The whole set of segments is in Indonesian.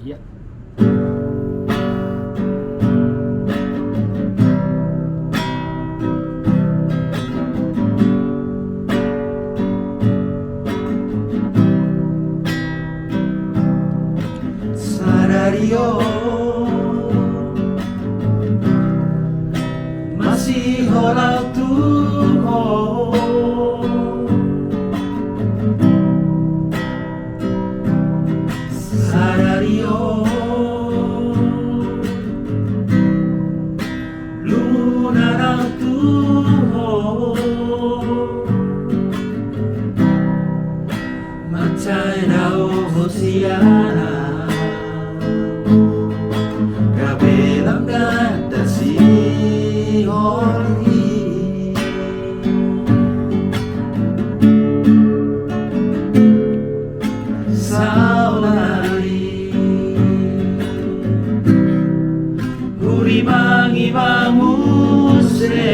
Ya. Sadari yo, masih olah sadari yo, luna na tuho, macay na hosiana. Kabilang ganda si Oli Saulari Uri mangi manguse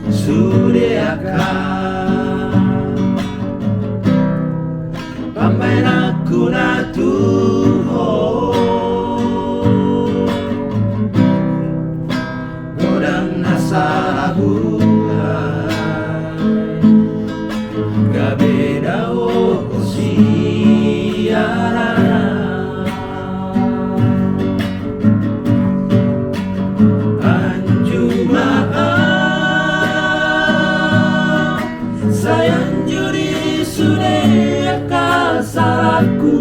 Sudeaka Pamay aku na tuho Godang nasa buhay Gabi daw siara Anjumaan sayang juri sudah kasaraku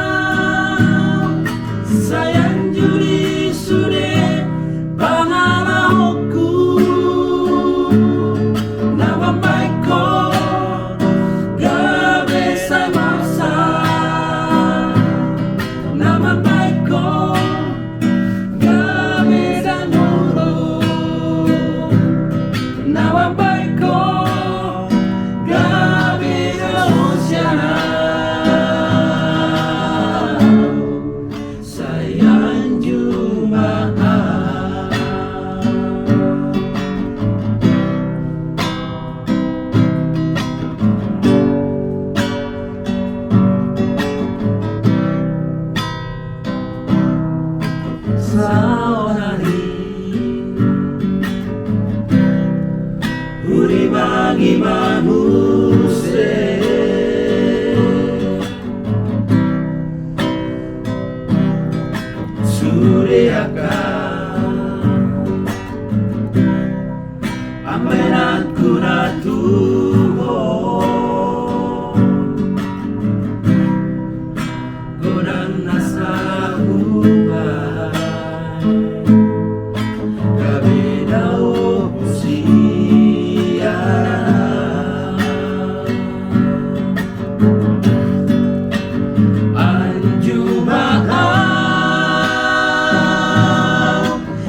Anjumaan sayang juri sudah pangalahoku nama baikku gabe say masa nama baikku Nama baikku gabi Oceana sayang Jumaat Saudari Uri mangi manuse Sudeaka Amenanku na tuho Godang nasa hubay Gabi daw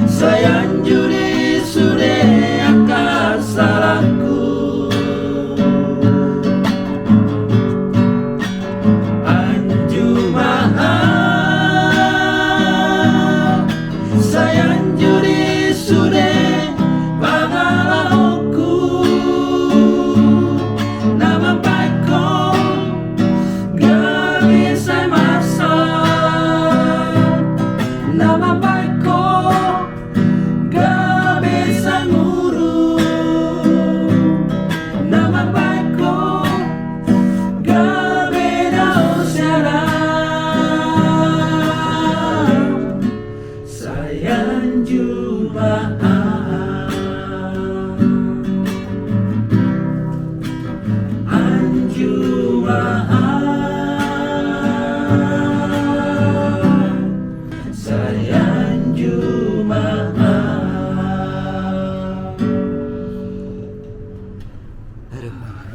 sayang juri sudah akan salahku Anjumaan sayang juri sudah pangalahoku nama baikku gak bisa masak nama baikku God